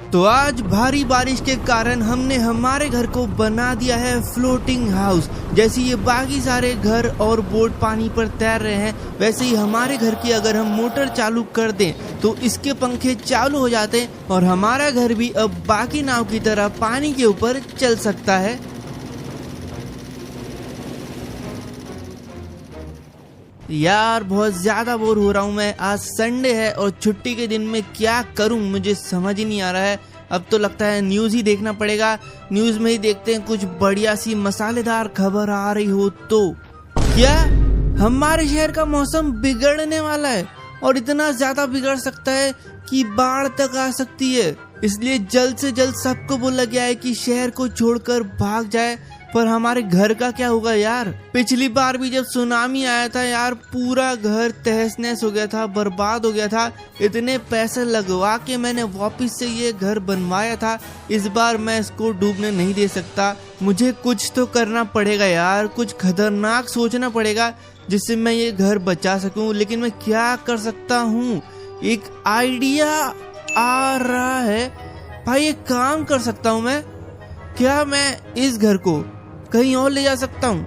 तो आज भारी बारिश के कारण हमने हमारे घर को बना दिया है फ्लोटिंग हाउस। जैसे ये बाकी सारे घर और बोट पानी पर तैर रहे हैं, वैसे ही हमारे घर की अगर हम मोटर चालू कर दें तो इसके पंखे चालू हो जाते हैं और हमारा घर भी अब बाकी नाव की तरह पानी के ऊपर चल सकता है। यार बहुत ज्यादा बोर हो रहा हूँ मैं। आज संडे है और छुट्टी के दिन में क्या करूँ मुझे समझ ही नहीं आ रहा है। अब तो लगता है न्यूज़ ही देखना पड़ेगा। न्यूज़ में ही देखते हैं कुछ बढ़िया सी मसालेदार खबर आ रही हो तो। क्या हमारे शहर का मौसम बिगड़ने वाला है और इतना ज्यादा बिगड़ सकता है कि बाढ़ तक आ सकती है। इसलिए जल्द से जल्द सबको बोला गया है कि शहर को छोड़कर भाग जाए। पर हमारे घर का क्या होगा यार? पिछली बार भी जब सुनामी आया था यार, पूरा घर तहस नहस हो गया था, बर्बाद हो गया था। इतने पैसे लगवा के मैंने वापस से ये घर बनवाया था। इस बार मैं इसको डूबने नहीं दे सकता। मुझे कुछ तो करना पड़ेगा यार, कुछ खतरनाक सोचना पड़ेगा जिससे मैं ये घर बचा सकूं। लेकिन मैं क्या कर सकता हूँ? एक आइडिया आ रहा है भाई। एक काम कर सकता हूँ मैं। क्या मैं इस घर को कहीं और ले जा सकता हूँ?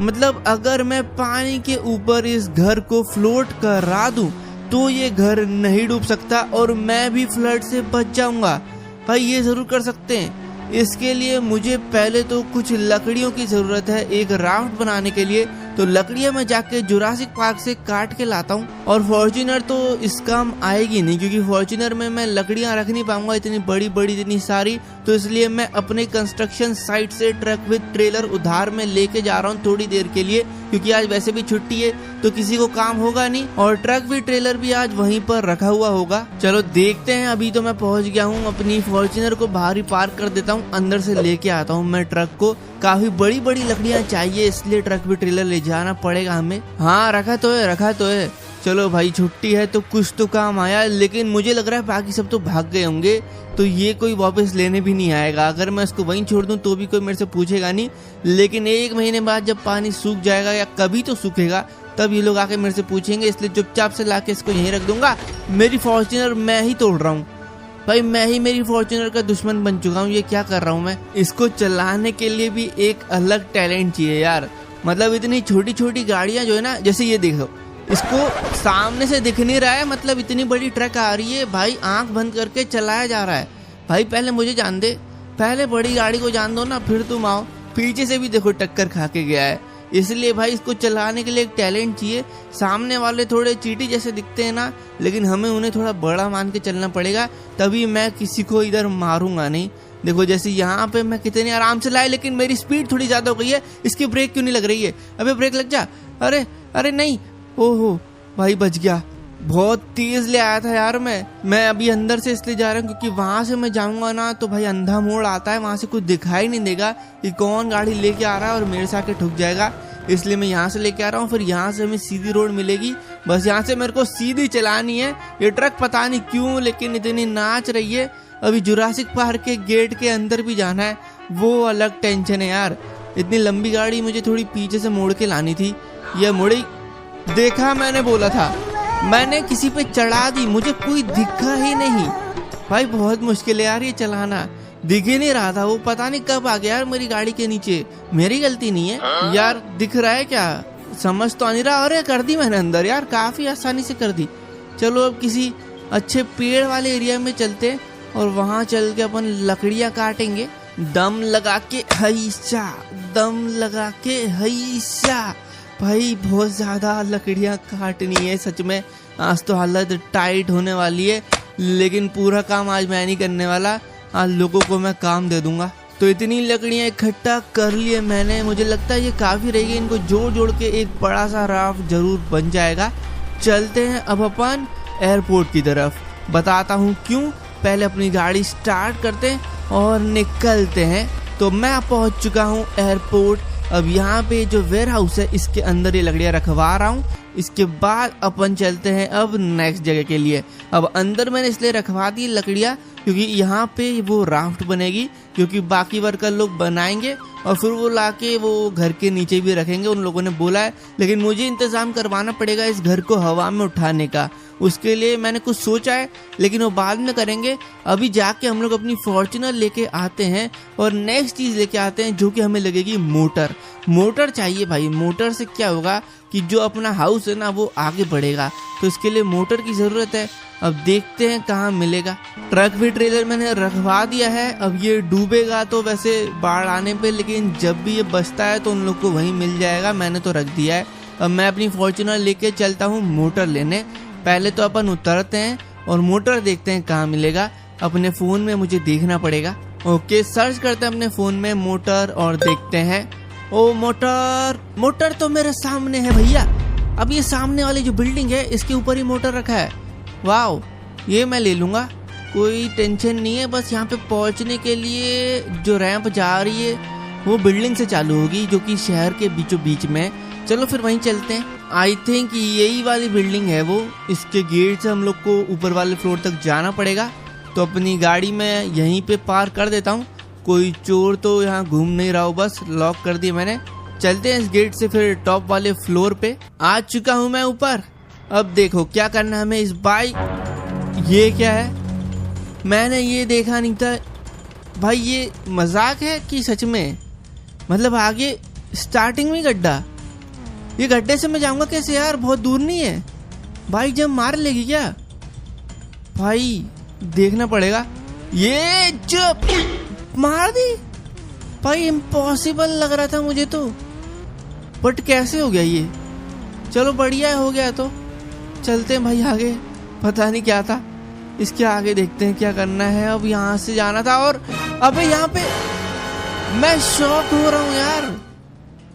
मतलब अगर मैं पानी के ऊपर इस घर को फ्लोट करा दूं तो ये घर नहीं डूब सकता और मैं भी फ्लड से बच जाऊंगा। भाई ये जरूर कर सकते हैं। इसके लिए मुझे पहले तो कुछ लकड़ियों की जरूरत है एक राफ्ट बनाने के लिए। तो लकड़ियां मैं जाके जुरासिक पार्क से काट के लाता हूँ। और फॉर्च्यूनर तो इस काम आएगी नहीं, क्योंकि फॉर्च्यूनर में मैं लकड़ियां रख नहीं पाऊंगा इतनी बड़ी बड़ी इतनी सारी। तो इसलिए मैं अपने कंस्ट्रक्शन साइट से ट्रक विद ट्रेलर उधार में लेके जा रहा हूँ थोड़ी देर के लिए, क्योंकि आज वैसे भी छुट्टी है तो किसी को काम होगा नहीं और ट्रक विद ट्रेलर भी आज वहीं पर रखा हुआ होगा। चलो देखते हैं। अभी तो मैं पहुंच गया हूँ। अपनी फॉर्च्यूनर को बाहर ही पार्क कर देता हूँ, अंदर से लेके आता हूँ मैं ट्रक को। काफी बड़ी बड़ी लकड़ियां चाहिए इसलिए ट्रक भी ट्रेलर ले जाना पड़ेगा हमें। हाँ रखा तो है। चलो भाई छुट्टी है तो कुछ तो काम आया। लेकिन मुझे लग रहा है बाकी सब तो भाग गए होंगे तो ये कोई वापस लेने भी नहीं आएगा। अगर मैं इसको वहीं छोड़ दूं तो भी कोई मेरे से पूछेगा नहीं। लेकिन 1 महीने बाद जब पानी सूख जाएगा या कभी तो सूखेगा तब ये लोग आके मेरे से पूछेंगे। इसलिए चुपचाप से लाके इसको यहीं रख दूंगा। मेरी फॉर्च्यूनर मैं ही तोड़ रहा हूँ भाई। मैं ही मेरी फॉर्च्यूनर का दुश्मन बन चुका हूँ। ये क्या कर रहा हूँ मैं? इसको चलाने के लिए भी एक अलग टैलेंट चाहिए यार। मतलब इतनी छोटी छोटी गाड़ियां जो है ना, जैसे ये देखो, इसको सामने से दिख नहीं रहा है। मतलब इतनी बड़ी ट्रक आ रही है भाई, आंख बंद करके चलाया जा रहा है। भाई पहले मुझे जान दे, पहले बड़ी गाड़ी को जान दो ना, फिर तुम आओ। पीछे से भी देखो टक्कर खा के गया है। इसलिए भाई इसको चलाने के लिए एक टैलेंट चाहिए। सामने वाले थोड़े चींटी जैसे दिखते हैं ना, लेकिन हमें उन्हें थोड़ा बड़ा मान के चलना पड़ेगा, तभी मैं किसी को इधर मारूंगा नहीं। देखो जैसे यहाँ पे मैं कितने आराम से लाए, लेकिन मेरी स्पीड थोड़ी ज्यादा हो गई है। इसकी ब्रेक क्यों नहीं लग रही है? अबे ब्रेक लग जा। अरे नहीं, ओहो भाई बच गया। बहुत तेज ले आया था यार मैं अभी अंदर से इसलिए जा रहा हूँ क्योंकि वहां से मैं जाऊंगा ना तो भाई अंधा मोड़ आता है, वहां से कुछ दिखाई नहीं देगा कि कौन गाड़ी लेके आ रहा है और मेरे से आके ठुक जाएगा। इसलिए मैं यहाँ से लेके आ रहा हूँ। फिर यहाँ से हमें सीधी रोड मिलेगी, बस यहाँ से मेरे को सीधी चलानी है। ये ट्रक पता नहीं क्यों लेकिन इतनी नाच रही है। अभी जुरासिक पार्क के गेट के अंदर भी जाना है, वो अलग टेंशन है यार। इतनी लंबी गाड़ी मुझे थोड़ी पीछे से मोड़ के लानी थी। यह मुड़ी देखा, मैंने बोला था, मैंने किसी पे चढ़ा दी, मुझे कोई दिखा ही नहीं। भाई बहुत मुश्किल है यार ये चलाना। दिख ही नहीं रहा था वो, पता नहीं कब आ गया यार मेरी गाड़ी के नीचे। मेरी गलती नहीं है यार। दिख रहा है क्या? समझ तो नहीं रहा। अरे कर दी मैंने अंदर यार, काफी आसानी से कर दी। चलो अब किसी अच्छे पेड़ वाले एरिया में चलते और वहां चल के अपन लकड़ियां काटेंगे। दम लगा के हैशा, दम लगा के हैशा। भाई बहुत ज्यादा लकड़ियां काटनी है सच में। आज तो हालत टाइट होने वाली है, लेकिन पूरा काम आज मैं नहीं करने वाला। आज लोगों को मैं काम दे दूंगा। तो इतनी लकड़ियां इकट्ठा कर लिए मैंने, मुझे लगता है ये काफी रहेगी। इनको जोड़ जोड़ के एक बड़ा सा राफ्ट जरूर बन जाएगा। चलते हैं अब अपन एयरपोर्ट की तरफ। बताता हूँ क्यों। पहले अपनी गाड़ी स्टार्ट करते हैं और निकलते हैं। तो मैं पहुंच चुका हूँ एयरपोर्ट। अब यहाँ पे जो वेयर हाउस है इसके अंदर ये लकड़ियाँ रखवा रहा हूँ। इसके बाद अपन चलते हैं अब नेक्स्ट जगह के लिए। अब अंदर मैंने इसलिए रखवा दी लकड़ियाँ क्योंकि यहाँ पे वो राफ्ट बनेगी, क्योंकि बाकी वर्कर लोग बनाएंगे और फिर वो लाके वो घर के नीचे भी रखेंगे, उन लोगों ने बोला है। लेकिन मुझे इंतजाम करवाना पड़ेगा इस घर को हवा में उठाने का। उसके लिए मैंने कुछ सोचा है, लेकिन वो बाद में करेंगे। अभी जाके हम लोग अपनी फॉर्च्यूनर लेके आते हैं और नेक्स्ट चीज लेके आते हैं जो कि हमें लगेगी मोटर। मोटर चाहिए भाई। मोटर से क्या होगा कि जो अपना हाउस है ना वो आगे बढ़ेगा, तो इसके लिए मोटर की जरूरत है। अब देखते हैं कहाँ मिलेगा। ट्रक भी ट्रेलर मैंने रखवा दिया है। अब ये डूबेगा तो वैसे बाढ़ आने पे, लेकिन जब भी ये बचता है तो उन लोग को वहीं मिल जाएगा। मैंने तो रख दिया है। अब मैं अपनी फॉर्च्यूनर लेके चलता हूँ मोटर लेने। पहले तो अपन उतरते हैं और मोटर देखते हैं कहाँ मिलेगा। अपने फोन में मुझे देखना पड़ेगा। ओके, सर्च करते हैं अपने फोन में मोटर और देखते हैं। ओ मोटर, मोटर तो मेरे सामने है भैया। अब ये सामने वाली जो बिल्डिंग है इसके ऊपर ही मोटर रखा है। वाओ, ये मैं ले लूंगा, कोई टेंशन नहीं है। बस यहाँ पे पहुँचने के लिए जो रैंप जा रही है वो बिल्डिंग से चालू होगी, जो कि शहर के बीचों बीच में। चलो फिर वहीं चलते हैं। आई थिंक यही वाली बिल्डिंग है वो। इसके गेट से हम लोग को ऊपर वाले फ्लोर तक जाना पड़ेगा। तो अपनी गाड़ी में यहीं पे पार्क कर देता हूँ। कोई चोर तो यहाँ घूम नहीं रहा हो, बस लॉक कर दिया मैंने। चलते हैं इस गेट से फिर टॉप वाले फ्लोर पे। आ चुका हूँ मैं ऊपर। अब देखो क्या करना है हमें। इस बाइक, ये क्या है, मैंने ये देखा नहीं था भाई। ये मजाक है कि सच में? मतलब आगे स्टार्टिंग में गड्ढा, ये गड्ढे से मैं जाऊंगा कैसे यार? बहुत दूर नहीं है? बाइक जब मार लेगी क्या भाई? देखना पड़ेगा। ये चुप, मार दी भाई। इम्पॉसिबल लग रहा था मुझे तो, बट कैसे हो गया ये? चलो बढ़िया हो गया। तो चलते हैं भाई आगे। पता नहीं क्या था, इसके आगे देखते हैं क्या करना है। अब यहाँ से जाना था और अबे यहाँ पे मैं शॉक हो रहा हूँ यार।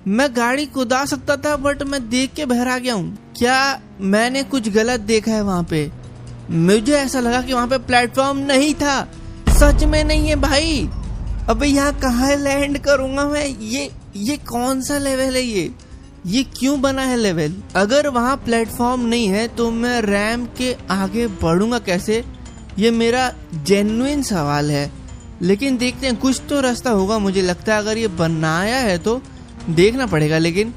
मैं गाड़ी कुदा सकता था बट मैं देख के बहरा गया हूँ। क्या मैंने कुछ गलत देखा है वहाँ पे? मुझे ऐसा लगा कि वहाँ पे प्लेटफॉर्म नहीं था। सच में नहीं है भाई। अबे यहाँ कहाँ लैंड करूंगा मैं? ये कौन सा लेवल है? ये क्यों बना है लेवल? अगर वहाँ प्लेटफॉर्म नहीं है तो मैं रैंप के आगे बढ़ूंगा कैसे? ये मेरा जेन्युइन सवाल है। लेकिन देखते हैं, कुछ तो रास्ता होगा मुझे लगता है। अगर ये बनाया है तो देखना पड़ेगा। लेकिन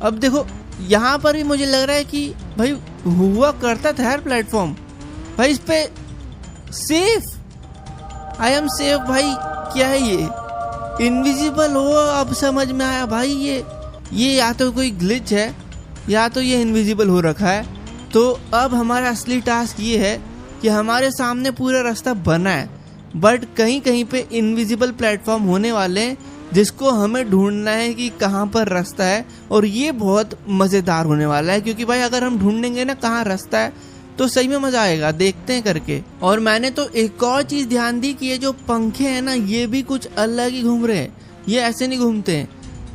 अब देखो यहाँ पर भी मुझे लग रहा है कि भाई हुआ करता था यार प्लेटफॉर्म। भाई इस पे सेफ, आई एम सेफ भाई। क्या है ये? इनविजिबल हो, अब समझ में आया भाई। ये या तो कोई ग्लिच है या तो ये इनविजिबल हो रखा है। तो अब हमारा असली टास्क ये है कि हमारे सामने पूरा रास्ता बना है, बट कहीं कहीं पे इनविजिबल प्लेटफॉर्म होने वाले हैं जिसको हमें ढूंढना है कि कहाँ पर रास्ता है। और ये बहुत मज़ेदार होने वाला है, क्योंकि भाई अगर हम ढूंढेंगे ना कहाँ रास्ता है तो सही में मजा आएगा। देखते हैं करके। और मैंने तो एक और चीज ध्यान दी कि ये जो पंखे हैं ना ये भी कुछ अलग ही घूम रहे हैं। ये ऐसे नहीं घूमते हैं,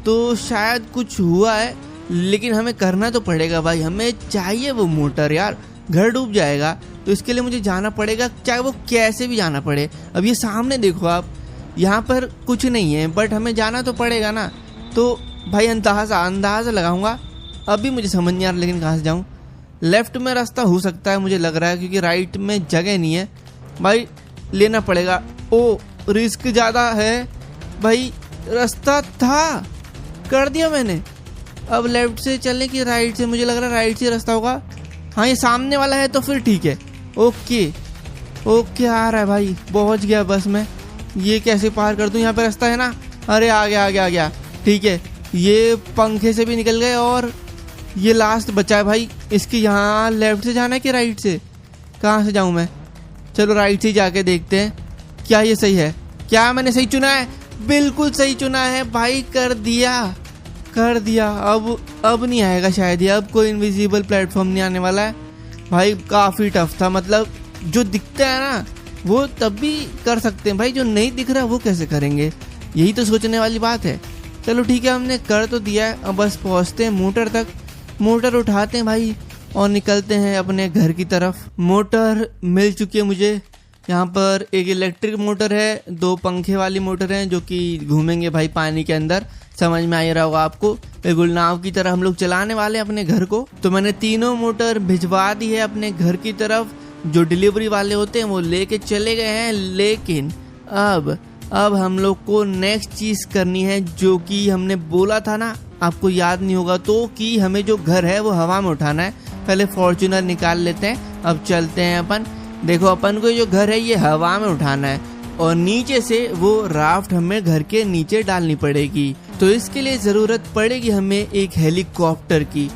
तो शायद कुछ हुआ है। लेकिन हमें करना तो पड़ेगा भाई। हमें चाहिए वो मोटर यार, घर डूब जाएगा। तो इसके लिए मुझे जाना पड़ेगा, चाहे वो कैसे भी जाना पड़े। अब ये सामने देखो आप, यहाँ पर कुछ नहीं है बट हमें जाना तो पड़ेगा ना। तो भाई अंदाजा लगाऊंगा। अभी मुझे समझ नहीं आ रहा लेकिन कहाँ से जाऊँ। लेफ्ट में रास्ता हो सकता है मुझे लग रहा है, क्योंकि राइट में जगह नहीं है। भाई लेना पड़ेगा। ओ रिस्क ज़्यादा है भाई। रास्ता था, कर दिया मैंने। अब लेफ्ट से चलने की राइट से, मुझे लग रहा है राइट से रास्ता होगा। हाँ ये सामने वाला है तो फिर ठीक है। ओके आ रहा है भाई, पहुँच गया बस मैं। ये कैसे पार कर दूँ? यहाँ पे रास्ता है ना? अरे आ गया। ठीक है, ये पंखे से भी निकल गए और ये लास्ट बचा है भाई। इसके यहाँ लेफ्ट से जाना है कि राइट से? कहाँ से जाऊँ मैं? चलो राइट से जाके देखते हैं क्या ये सही है। क्या मैंने सही चुना है? बिल्कुल सही चुना है भाई। कर दिया। अब नहीं आएगा शायद ये। अब कोई इनविजिबल प्लेटफॉर्म नहीं आने वाला है भाई। काफ़ी टफ था। मतलब जो दिखता है ना वो तब भी कर सकते हैं भाई, जो नहीं दिख रहा वो कैसे करेंगे? यही तो सोचने वाली बात है। चलो ठीक है, हमने कर तो दिया है। अब बस पहुँचते हैं मोटर तक। मोटर उठाते हैं भाई और निकलते हैं अपने घर की तरफ। मोटर मिल चुकी है मुझे। यहाँ पर एक इलेक्ट्रिक मोटर है, 2 पंखे वाली मोटर हैं जो कि घूमेंगे भाई पानी के अंदर। समझ में आ ही रहा होगा आपको। बिल्कुल नाव की तरह हम लोग चलाने वाले हैं अपने घर को। तो मैंने तीनों मोटर भिजवा दी है अपने घर की तरफ। जो डिलीवरी वाले होते हैं वो लेके चले गए हैं। लेकिन अब हम लोग को नेक्स्ट चीज करनी है, जो कि हमने बोला था ना, आपको याद नहीं होगा तो, कि हमें जो घर है वो हवा में उठाना है। पहले फॉर्च्यूनर निकाल लेते हैं। अब चलते हैं अपन। देखो अपन को जो घर है ये हवा में उठाना है और नीचे से वो राफ्ट हमें घर के नीचे डालनी पड़ेगी। तो इसके लिए जरूरत पड़ेगी हमें एक हेलीकॉप्टर की।